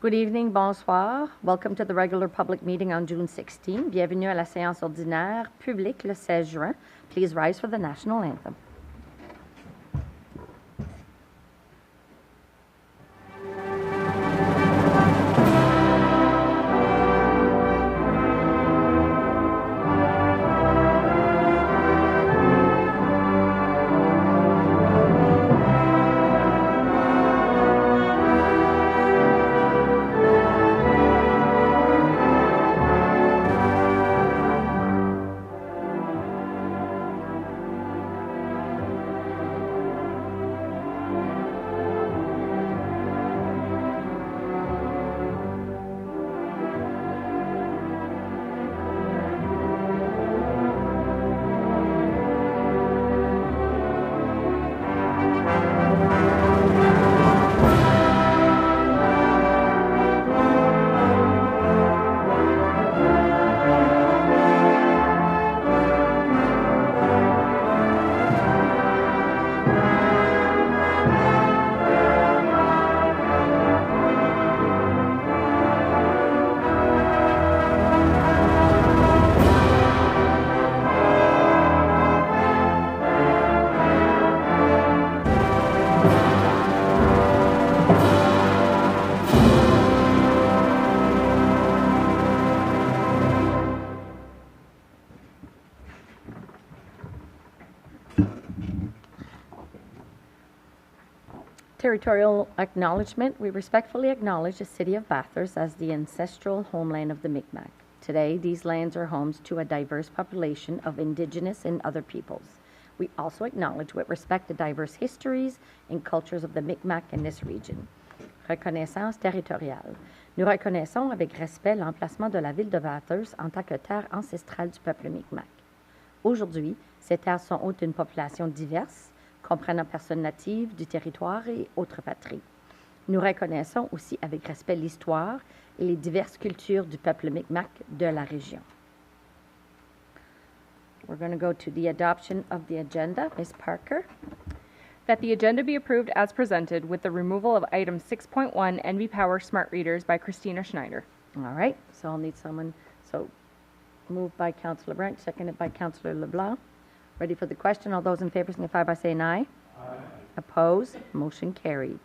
Good evening, bonsoir. Welcome to the regular public meeting on June 16. Bienvenue à la séance ordinaire publique le 16 juin. Please rise for the national anthem. Territorial acknowledgement. We respectfully acknowledge the city of Bathurst as the ancestral homeland of the Mi'kmaq. Today, these lands are homes to a diverse population of Indigenous and other peoples. We also acknowledge with respect the diverse histories and cultures of the Mi'kmaq in this region. Reconnaissance territoriale. Nous reconnaissons avec respect l'emplacement de la ville de Bathurst en tant que terre ancestrale du peuple Mi'kmaq. Aujourd'hui, ces terres sont hôtes d'une population diverse, comprenant personnes natives du territoire et autres patries. Nous reconnaissons aussi avec respect l'histoire et les diverses cultures du peuple Mi'kmaq de la région. We're going to go to the adoption of the agenda. Ms. Parker. That the agenda be approved as presented with the removal of item 6.1 NV Power Smart Readers by Christina Schneider. All right, so I'll need someone. So moved by Councillor Brent, seconded by Councillor LeBlanc. Ready for the question? All those in favor signify by saying aye. Aye. Opposed? Motion carried.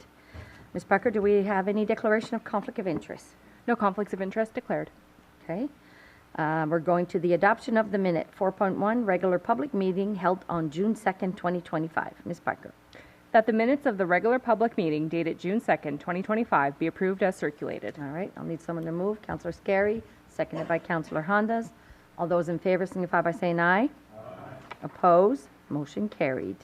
Ms. Parker, do we have any declaration of conflict of interest? No conflicts of interest declared. Okay. We're going to the adoption of the minute. 4.1, regular public meeting held on June 2nd, 2025. Ms. Parker. That the minutes of the regular public meeting dated June 2nd, 2025 be approved as circulated. All right. I'll need someone to move. Councillor Scarry, seconded by Councillor Hondas. All those in favor signify by saying aye. Opposed? Motion carried.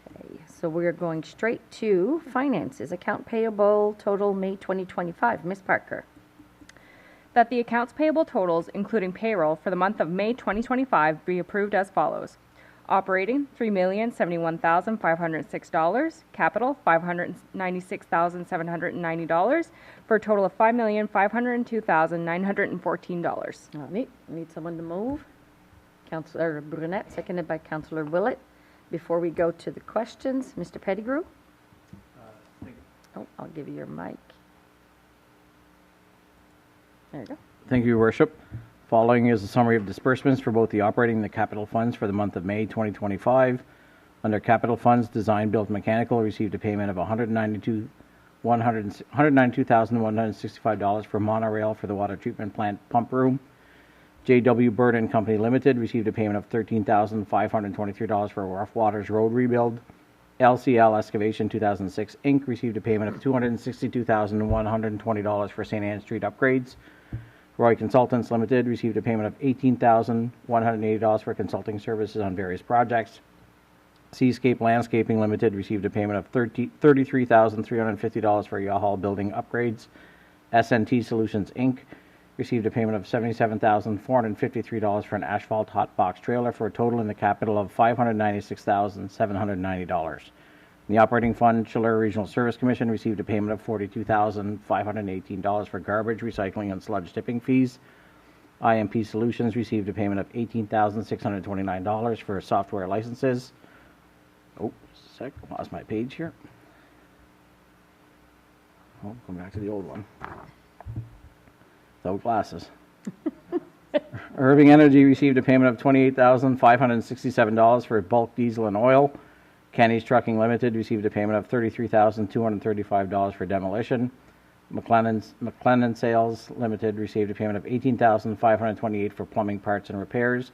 Okay, so we're going straight to finances. Account payable total May 2025. Ms. Parker. That the accounts payable totals, including payroll, for the month of May 2025 be approved as follows. Operating, $3,071,506. Capital, $596,790. For a total of $5,502,914. All right, need someone to move. Councillor Brunette, seconded by Councillor Willett. Before we go to the questions, Mr. Pettigrew? Oh, I'll give you your mic. There you go. Thank you, Your Worship. Following is a summary of disbursements for both the operating and the capital funds for the month of May 2025. Under capital funds, Design Built Mechanical received a payment of $192,165 for monorail for the water treatment plant pump room. J.W. Bird and Company Limited received a payment of $13,523 for Rough Waters Road rebuild. LCL Excavation 2006 Inc. received a payment of $262,120 for St. Anne Street upgrades. Roy Consultants Limited received a payment of $18,180 for consulting services on various projects. Seascape Landscaping Limited received a payment of $33,350 for Yahal building upgrades. SNT Solutions Inc. received a payment of $77,453 for an asphalt hot box trailer for a total in the capital of $596,790. In the operating fund, Chiller Regional Service Commission received a payment of $42,518 for garbage, recycling, and sludge tipping fees. IMP Solutions received a payment of $18,629 for software licenses. Oh, lost my page here. Oh, come back to the old one. Without glasses. Irving Energy received a payment of $28,567 for bulk diesel and oil. Kenny's Trucking Limited received a payment of $33,235 for demolition. McLennan Sales Limited received a payment of $18,528 for plumbing parts and repairs.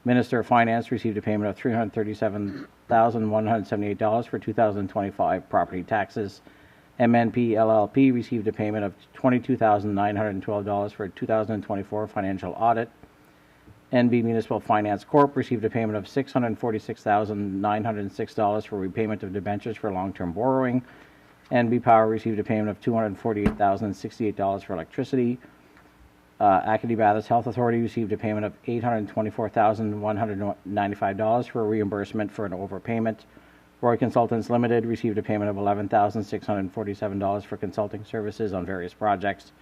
Minister of Finance received a payment of $337,178 for 2025 property taxes. MNP LLP received a payment of $22,912 for 2024 financial audit. NB Municipal Finance Corp. received a payment of $646,906 for repayment of debentures for long-term borrowing. NB Power received a payment of $248,068 for electricity. Acadie Bathurst Health Authority received a payment of $824,195 for reimbursement for an overpayment. Roy Consultants Limited received a payment of $11,647 for consulting services on various projects.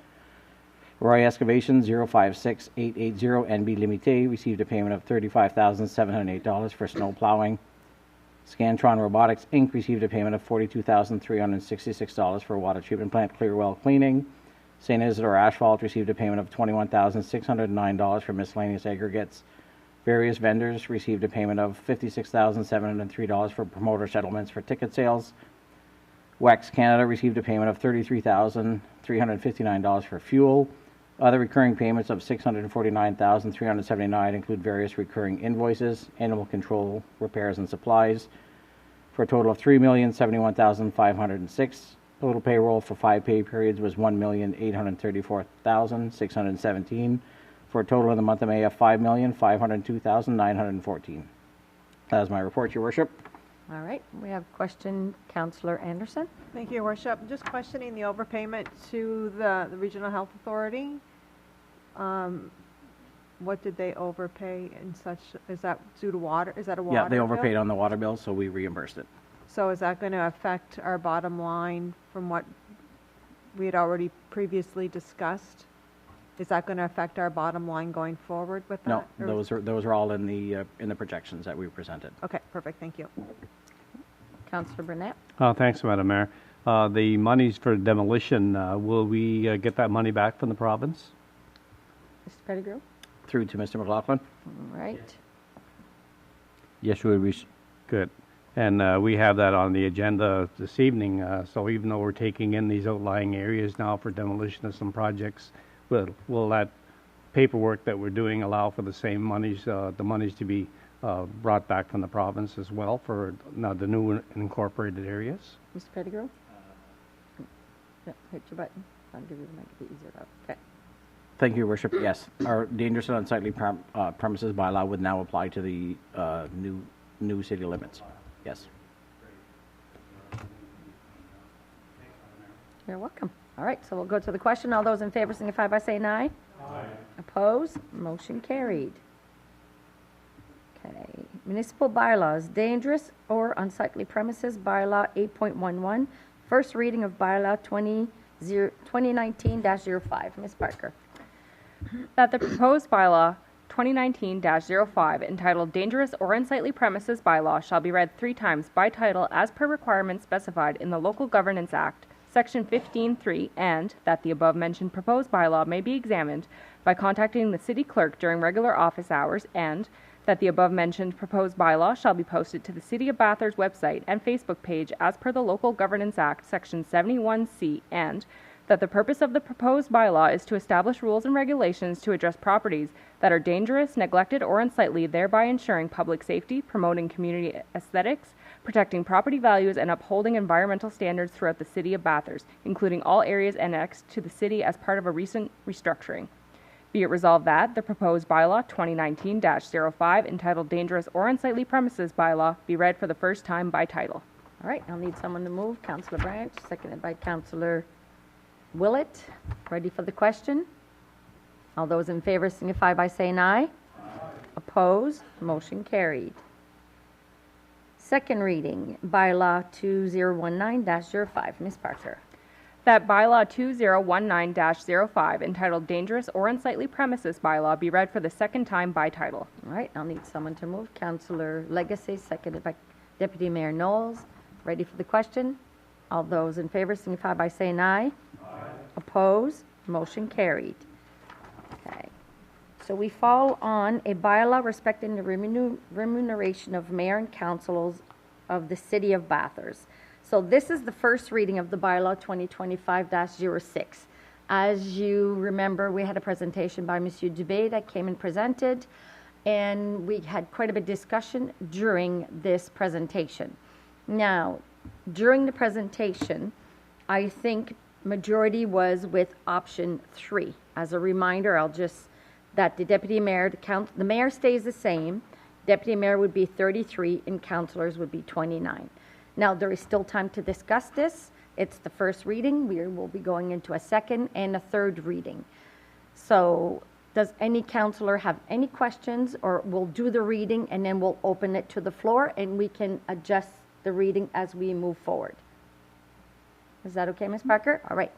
Roy Excavation 056880 NB Limité received a payment of $35,708 for snow plowing. Scantron Robotics Inc. received a payment of $42,366 for water treatment plant clear well cleaning. St. Isidore Asphalt received a payment of $21,609 for miscellaneous aggregates. Various vendors received a payment of $56,703 for promoter settlements for ticket sales. Wex Canada received a payment of $33,359 for fuel. Other recurring payments of $649,379 include various recurring invoices, animal control, repairs, and supplies, for a total of $3,071,506. Total payroll for 5 pay periods was $1,834,617, for a total in the month of May of $5,502,914. That is my report, Your Worship. All right, we have a question, Councillor Anderson. Thank you, Your Worship. Just questioning the overpayment to the Regional Health Authority. What did they overpay in such, is that due to water? Is that a water Yeah, they bill? overpaid on the water bill, so we reimbursed it. So is that going to affect our bottom line from what we had already previously discussed? Is that going to affect our bottom line going forward with No, that? those are all in the projections that we presented. Okay, perfect. Thank you. Councillor Burnett. Thanks, Madam Mayor. The monies for demolition, will we get that money back from the province? Mr. Pettigrew. Through to Mr. McLaughlin. All right. Yes, we good. And we have that on the agenda this evening. So even though we're taking in these outlying areas now for demolition of some projects, will that paperwork that we're doing allow for the same monies, the monies to be brought back from the province as well for now the new incorporated areas? Mr. Pettigrew. Yeah, hit your button. I'll give you the mic. It'll be easier that. Okay. Thank you, Your Worship. Yes, our dangerous and unsightly premises bylaw would now apply to the new city limits. Yes. You're welcome. All right, so we'll go to the question. All those in favor signify by saying aye. Aye. Opposed? Motion carried. Okay. Municipal bylaws, dangerous or unsightly premises bylaw 8.11. First reading of bylaw 2019-05. Ms. Parker. That the proposed bylaw 2019-05 entitled Dangerous or Unsightly Premises Bylaw shall be read 3 times by title as per requirements specified in the Local Governance Act, Section 15.3, and that the above-mentioned proposed bylaw may be examined by contacting the City Clerk during regular office hours, and that the above-mentioned proposed bylaw shall be posted to the City of Bathurst website and Facebook page as per the Local Governance Act, Section 71C, and that the purpose of the proposed bylaw is to establish rules and regulations to address properties that are dangerous, neglected, or unsightly, thereby ensuring public safety, promoting community aesthetics, protecting property values, and upholding environmental standards throughout the City of Bathurst, including all areas annexed to the city as part of a recent restructuring. Be it resolved that the proposed bylaw 2019-05 entitled Dangerous or Unsightly Premises Bylaw be read for the first time by title. All right, I'll need someone to move. Councillor Branch, seconded by Councillor Willett. Ready for the question? All those in favor signify by saying aye. Aye. Opposed? Motion carried. Second reading, bylaw 2019-05. Ms. Parker. That bylaw 2019-05 entitled Dangerous or Unsightly Premises Bylaw be read for the second time by title. All right, I'll need someone to move. Councillor Legacy, seconded by Deputy Mayor Knowles. Ready for the question? All those in favor signify by saying aye. Opposed? Motion carried. Okay. So we fall on a bylaw respecting the remuneration of mayor and councilors of the city of Bathurst. So this is the first reading of the bylaw 2025-06. As you remember, we had a presentation by Monsieur Dubé that came and presented, and we had quite a bit of discussion during this presentation. Now, during the presentation, I think majority was with option 3. As a reminder, that the deputy mayor, the mayor stays the same, deputy mayor would be 33, and councillors would be 29. Now, there is still time to discuss this. It's the first reading. We will be going into a second and a third reading. So, does any councillor have any questions, or we'll do the reading and then we'll open it to the floor and we can adjust the reading as we move forward? Is that okay, Ms. Parker? All right.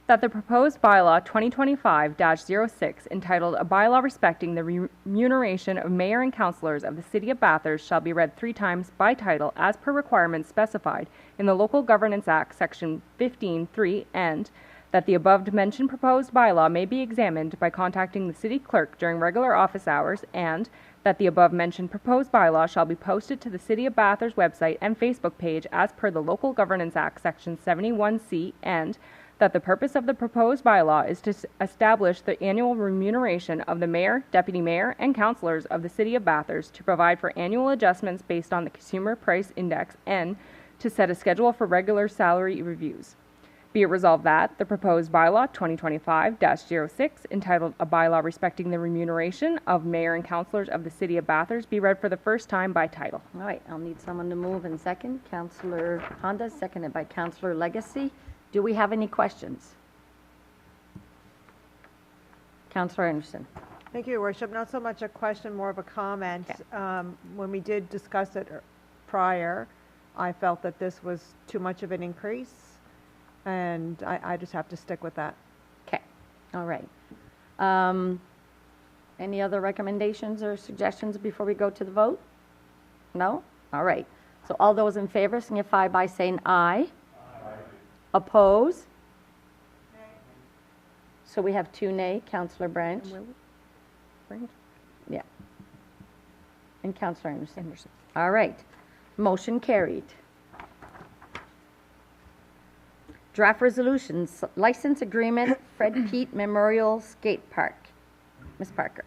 That the proposed bylaw 2025-06, entitled A Bylaw Respecting the Remuneration of Mayor and Councillors of the City of Bathurst, shall be read 3 times by title as per requirements specified in the Local Governance Act, Section 15(3), and that the above-mentioned proposed bylaw may be examined by contacting the city clerk during regular office hours, and that the above-mentioned proposed bylaw shall be posted to the City of Bathurst website and Facebook page as per the Local Governance Act, Section 71C, and that the purpose of the proposed bylaw is to establish the annual remuneration of the mayor, deputy mayor, and councillors of the City of Bathurst, to provide for annual adjustments based on the Consumer Price Index, and to set a schedule for regular salary reviews. Be it resolved that the proposed bylaw 2025-06, entitled A Bylaw Respecting the Remuneration of Mayor and Councillors of the City of Bathurst, be read for the first time by title. All right, I'll need someone to move and second. Councillor Honda, seconded by Councillor Legacy. Do we have any questions? Councillor Anderson. Thank you, Your Worship. Not so much a question, more of a comment. Okay. When we did discuss it prior, I felt that this was too much of an increase, and I just have to stick with that. Okay, all right. Any other recommendations or suggestions before we go to the vote? No? All right. So all those in favor signify by saying aye. Oppose? Nay. So we have 2 nay. Councillor Branch? Yeah. And Councillor Anderson. All right. Motion carried. Draft resolutions, license agreement, Fred Pete Memorial Skate Park. Ms. Parker.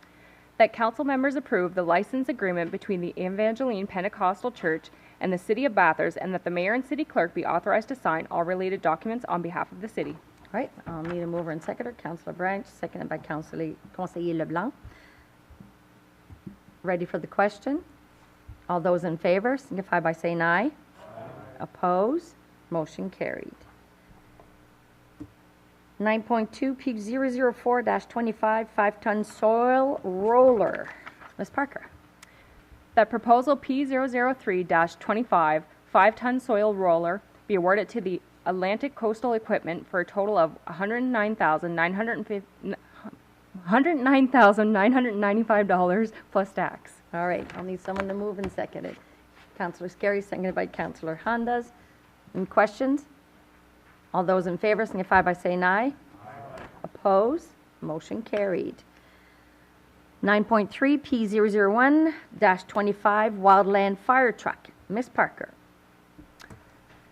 That council members approve the license agreement between the Evangeline Pentecostal Church and the City of Bathurst, and that the mayor and city clerk be authorized to sign all related documents on behalf of the city. All right, I'll need a mover and seconder. Councillor Branch, seconded by Conseiller Leblanc. Ready for the question? All those in favor signify by saying aye. Oppose? Motion carried. 9.2 Peak 004-25 5-ton soil roller. Ms. Parker. That proposal P003-25 5-ton soil roller be awarded to the Atlantic Coastal Equipment for a total of $109,995 plus tax. All right, I'll need someone to move and second it. Councillor Scarry, seconded by Councillor Hondas. Any questions? All those in favor signify by saying aye. Oppose? Motion carried. 9.3 P001-25 Wildland Fire Truck. Ms. Parker.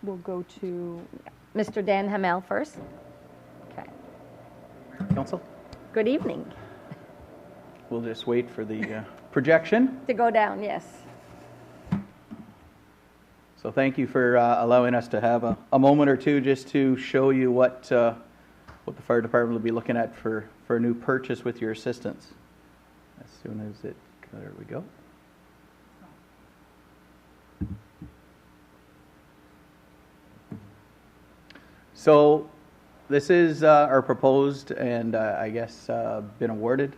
We'll go to Mr. Dan Hamel first. Okay. Council, Good evening. we'll just wait for the projection. To go down, yes. So thank you for allowing us to have a moment or two just to show you what the fire department will be looking at for a new purchase with your assistance. As soon as there we go. So this is our proposed and I guess been awarded,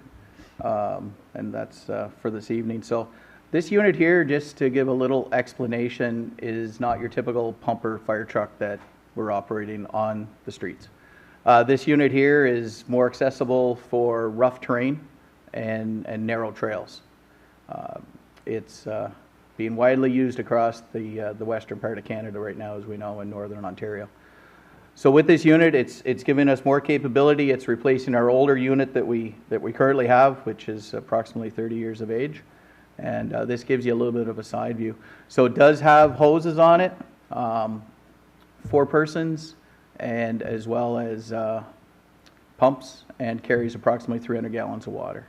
and that's for this evening. So this unit here, just to give a little explanation, is not your typical pumper fire truck that we're operating on the streets. This unit here is more accessible for rough terrain and narrow trails. It's being widely used across the western part of Canada right now, as we know, in northern Ontario. So with this unit, it's giving us more capability. It's replacing our older unit that we currently have, which is approximately 30 years of age. And this gives you a little bit of a side view. So it does have hoses on it, 4 persons, and as well as pumps, and carries approximately 300 gallons of water.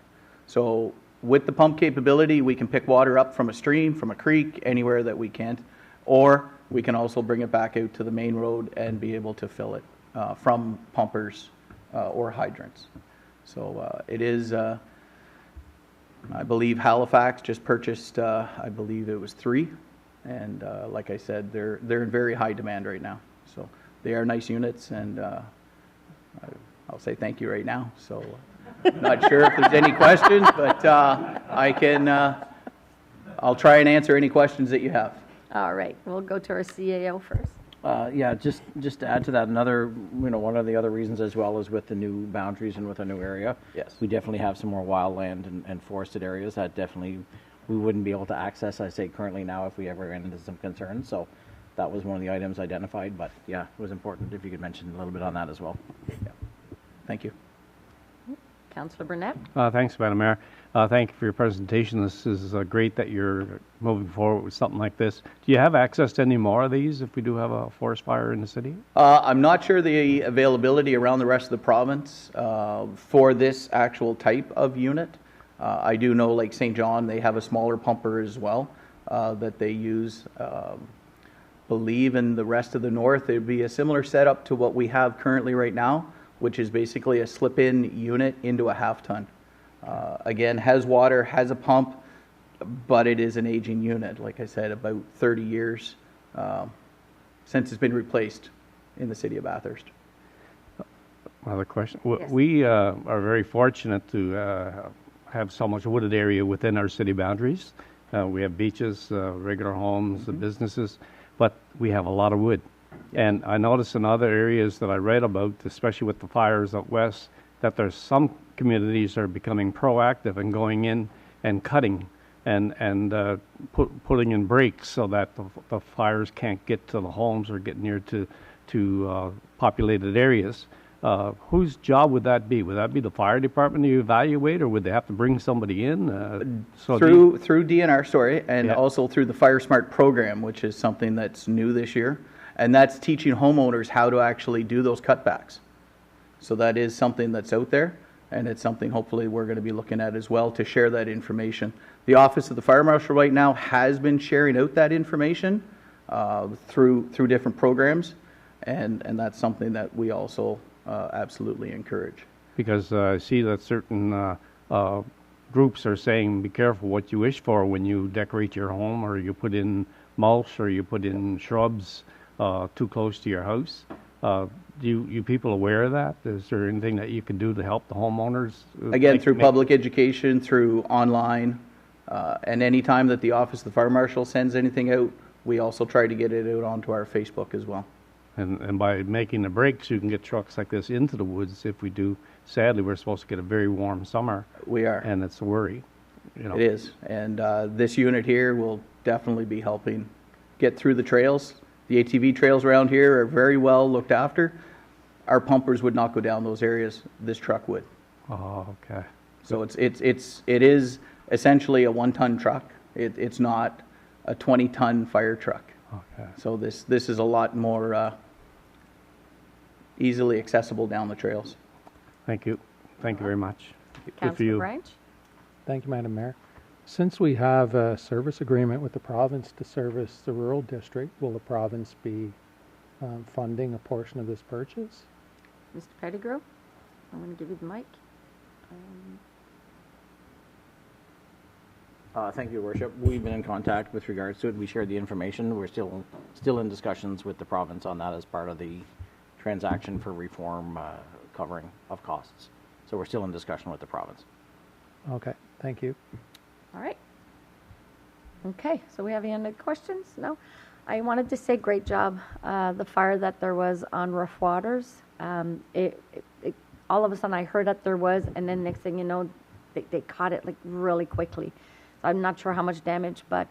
So with the pump capability, we can pick water up from a stream, from a creek, anywhere that we can, or we can also bring it back out to the main road and be able to fill it from pumpers or hydrants. So it is, I believe Halifax just purchased, I believe it was 3. And like I said, they're in very high demand right now. So they are nice units, and I'll say thank you right now. So not sure if there's any questions, but I'll try and answer any questions that you have. All right, we'll go to our CAO first. Yeah, just to add to that, another, one of the other reasons as well is with the new boundaries and with a new area. Yes. We definitely have some more wild land and forested areas that definitely we wouldn't be able to access, I say currently now, if we ever ran into some concerns. So that was one of the items identified, but yeah, it was important if you could mention a little bit on that as well. Yeah. Thank you. Councillor Burnett? Thanks, Madam Mayor. Thank you for your presentation. This is great that you're moving forward with something like this. Do you have access to any more of these if we do have a forest fire in the city? I'm not sure the availability around the rest of the province for this actual type of unit. I do know, like St. John, they have a smaller pumper as well that they use. Believe in the rest of the north, it would be a similar setup to what we have currently right now, which is basically a slip-in unit into a half-ton. Again, has water, has a pump, but it is an aging unit. Like I said, about 30 years since it's been replaced in the city of Bathurst. Another question. Yes. We are very fortunate to have so much wooded area within our city boundaries. We have beaches, regular homes, businesses, but we have a lot of wood. And I notice in other areas that I read about, especially with the fires out west, that there's some communities are becoming proactive and going in and cutting and putting in breaks so that the fires can't get to the homes or get near to populated areas. Whose job would that be? Would that be the fire department to evaluate, or would they have to bring somebody in? Through DNR, sorry, and Yeah. also through the Fire Smart program, which is something that's new this year. And that's teaching homeowners how to actually do those cutbacks. So that is something that's out there, and it's something hopefully we're going to be looking at as well to share that information. The Office of the Fire Marshal right now has been sharing out that information through different programs, and that's something that we also absolutely encourage. Because I see that certain groups are saying, be careful what you wish for when you decorate your home, or you put in mulch, or you put in shrubs too close to your house. You people aware of that? Is there anything that you can do to help the homeowners? Again, through public education, through online, and any time that the Office of the Fire Marshal sends anything out, we also try to get it out onto our Facebook as well. And by making the breaks, you can get trucks like this into the woods. If we do, sadly, we're supposed to get a very warm summer. We are. And it's a worry. It is. And this unit here will definitely be helping get through the trails. The ATV trails around here are very well looked after. Our pumpers would not go down those areas. This truck would. Oh, okay. So it is essentially a 1-ton truck. It's not a 20-ton fire truck. Okay. So this is a lot more easily accessible down the trails. Thank you. Thank you very much. Good for Councillor you. Branch? Thank you, Madam Mayor. Since we have a service agreement with the province to service the rural district, will the province be funding a portion of this purchase? Mr. Pettigrew? I'm going to give you the mic. Thank you, Worship. We've been in contact with regards to it. We shared the information. We're still in discussions with the province on that as part of the transaction for reform covering of costs. So we're still in discussion with the province. Okay, thank you. All right. Okay, so we have any other questions? No? I wanted to say great job. The fire that there was on Rough Waters, all of a sudden I heard that there was, and then next thing you know, they caught it like really quickly. So I'm not sure how much damage, but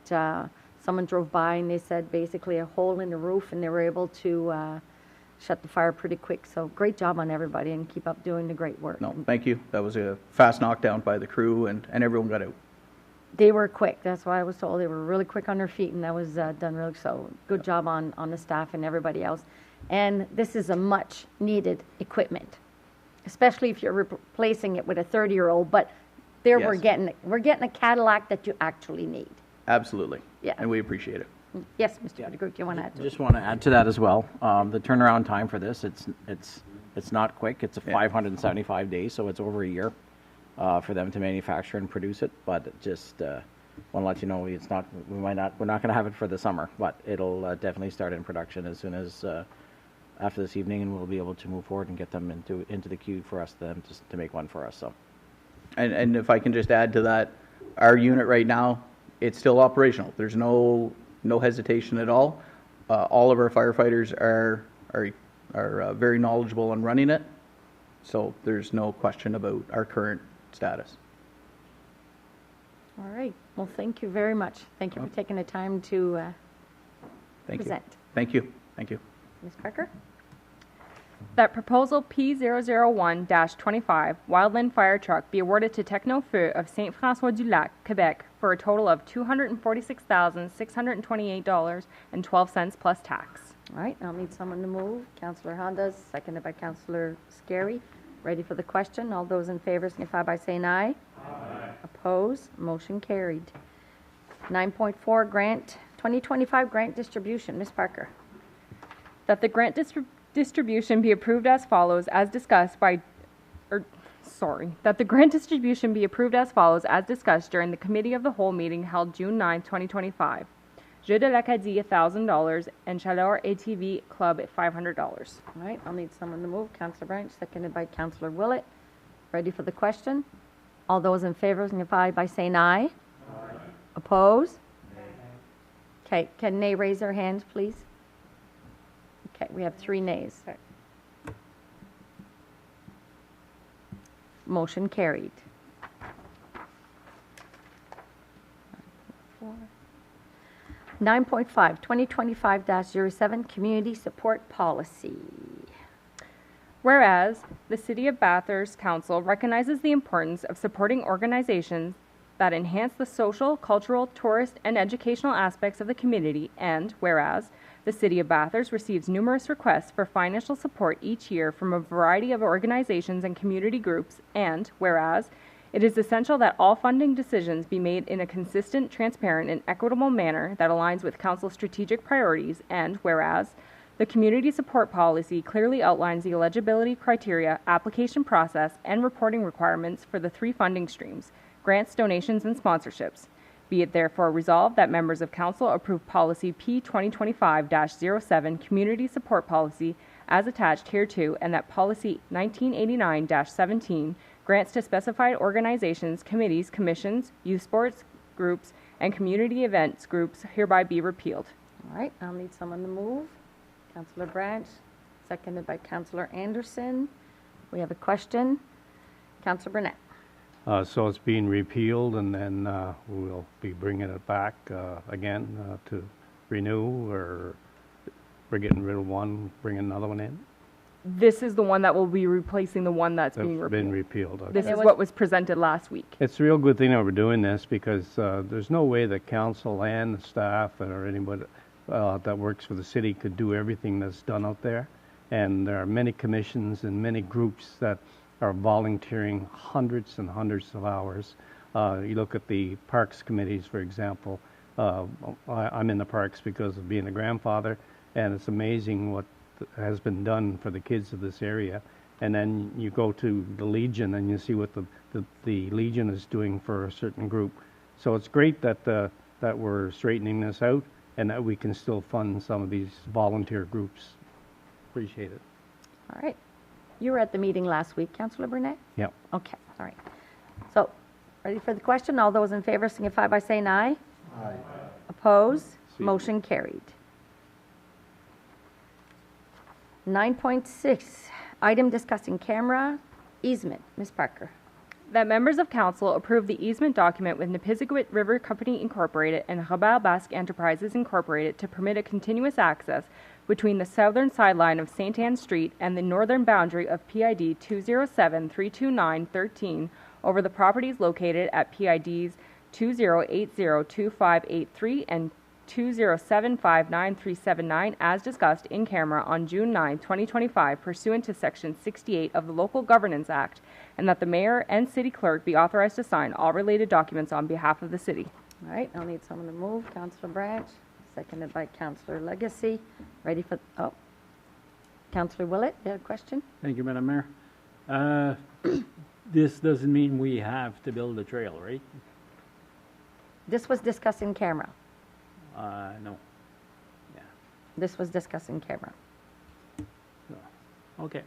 Someone drove by and they said basically a hole in the roof, and they were able to shut the fire pretty quick. So great job on everybody, and keep up doing the great work. No, thank you. That was a fast knockdown by the crew, and everyone got out. They were quick. That's why I was told they were really quick on their feet, and that was done really so. Good job on the staff and everybody else. And this is a much needed equipment, especially if you're replacing it with a 30-year-old. But there Yes. we're getting a Cadillac that you actually need. Absolutely. Yeah. And we appreciate it. Yes, Mr. DeGroot, you want to add to it? Just want to add to that as well. The turnaround time for this, it's not quick. It's a 575 days, so it's over a year for them to manufacture and produce it. But just want to let you know, we're not going to have it for the summer, but it'll definitely start in production as soon as after this evening, and we'll be able to move forward and get them into the queue for us to make one for us. So, And if I can just add to that, our unit right now, it's still operational. There's no hesitation at all. All of our firefighters are very knowledgeable on running it, so there's no question about our current status. All right. Well, thank you very much. Thank you for taking the time to Thank present. you. Thank you. Thank you. Ms. Parker? That proposal P001-25 Wildland Fire Truck be awarded to Techno-Feu of Saint-François-du-Lac, Quebec, for a total of $246,628.12 plus tax. All right, I'll need someone to move. Councillor Honda, seconded by Councillor Scary. Ready for the question? All those in favor signify by saying aye. Aye. Opposed? Motion carried. 9.4 grant, 2025 grant distribution. Ms. Parker? That the grant distribution be approved as follows as discussed that the grant distribution be approved as follows as discussed during the Committee of the Whole meeting held June 9, 2025. Jeux de l'Acadie $1,000 and Chaleur ATV Club at $500. All right, I'll need someone to move. Councillor Branch, seconded by Councillor Willett. Ready for the question? All those in favor signify by saying aye. Aye. Opposed? Okay, can nay raise their hands, please? Okay, we have 3 nays. Motion carried. 9.5, 2025-07 Community Support Policy. Whereas the City of Bathurst Council recognizes the importance of supporting organizations that enhance the social, cultural, tourist, and educational aspects of the community, and whereas the City of Bathurst receives numerous requests for financial support each year from a variety of organizations and community groups, and whereas it is essential that all funding decisions be made in a consistent, transparent, and equitable manner that aligns with Council's strategic priorities, and whereas the Community Support Policy clearly outlines the eligibility criteria, application process, and reporting requirements for the 3 funding streams: grants, donations, and sponsorships. Be it therefore resolved that members of Council approve Policy P2025-07 Community Support Policy as attached hereto, and that Policy 1989-17 grants to specified organizations, committees, commissions, youth sports groups, and community events groups hereby be repealed. All right, I'll need someone to move. Councillor Branch, seconded by Councillor Anderson. We have a question. Councillor Burnett. So it's being repealed, and then we'll be bringing it back again to renew, or we're getting rid of one, bringing another one in? This is the one that will be replacing the one that's being That's repealed. been repealed. Okay. This is what was presented last week. It's a real good thing that we're doing this, because there's no way the council and the staff or anybody that works for the city could do everything that's done out there. And there are many commissions and many groups that are volunteering hundreds and hundreds of hours. You look at the parks committees, for example. I'm in the parks because of being a grandfather, and it's amazing what has been done for the kids of this area. And then you go to the Legion and you see what the Legion is doing for a certain group. So it's great that that we're straightening this out, and that we can still fund some of these volunteer groups. Appreciate it. All right. You were at the meeting last week, Councillor Burnett? Yep. Okay, all right. So, ready for the question? All those in favor signify by saying aye. Aye. Opposed? Motion carried. 9.6, item discussing camera easement. Ms. Parker. That members of council approve the easement document with Nipisiguit River Company Incorporated and Rabal Basque Enterprises Incorporated to permit a continuous access between the southern sideline of St. Anne Street and the northern boundary of PID 207-329-13 over the properties located at PIDs 20802583 and 2075939 as discussed in camera on June 9, 2025 pursuant to Section 68 of the Local Governance Act, and that the mayor and city clerk be authorized to sign all related documents on behalf of the city. All right, I'll need someone to move. Councillor Branch, seconded by Councillor Legacy. Ready for, Councillor Willett, you have a question? Thank you, Madam Mayor. This doesn't mean we have to build a trail, right? This was discussed in camera. No. Yeah. This was discussed in camera. So, okay.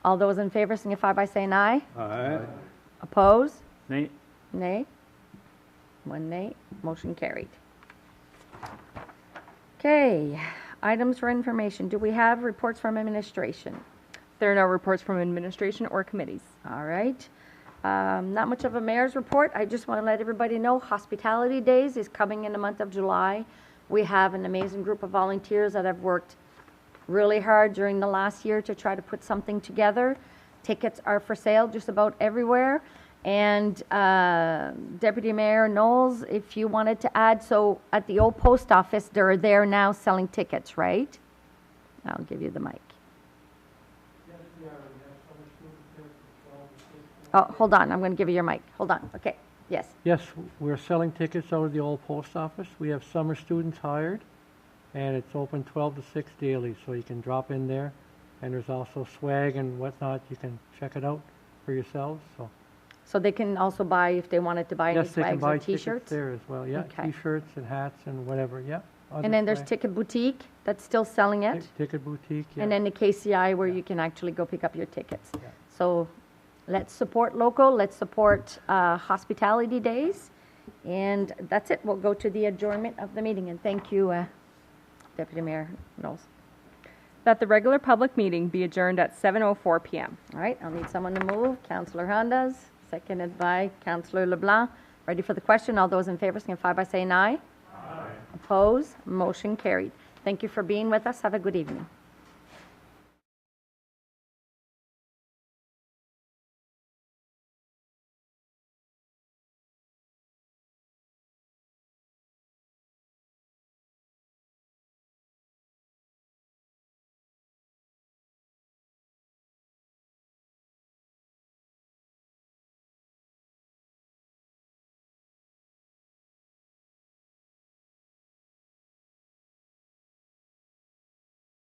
All those in favor signify by saying aye. Aye. Oppose? Nay. Nay. One nay. Motion carried. Okay, items for information. Do we have reports from administration? There are no reports from administration or committees. All right. Not much of a mayor's report. I just want to let everybody know Hospitality Days is coming in the month of July. We have an amazing group of volunteers that have worked really hard during the last year to try to put something together. Tickets are for sale just about everywhere. And Deputy Mayor Knowles, if you wanted to add, so at the old post office, they're there now selling tickets, right? I'll give you the mic. Oh, hold on. I'm going to give you your mic. Hold on. Okay. Yes. Yes, we're selling tickets out of the old post office. We have summer students hired, and it's open 12 to 6 daily, so you can drop in there. And there's also swag and whatnot. You can check it out for yourselves. So they can also buy, if they wanted to buy any Yes, they can swags buy or tickets T-shirts? there as well. Yeah, Okay. T-shirts and hats and whatever. Yeah. And then there's Ticket Boutique that's still selling it. Ticket boutique. Yeah. And then the KCI where you can actually go pick up your tickets. Yeah. So let's support local, let's support Hospitality Days. And that's it. We'll go to the adjournment of the meeting. And thank you, Deputy Mayor Knowles. That the regular public meeting be adjourned at 7:04 p.m. All right, I'll need someone to move. Councillor Hondas, seconded by Councillor LeBlanc. Ready for the question? All those in favor signify by saying aye. Aye. Oppose? Motion carried. Thank you for being with us. Have a good evening.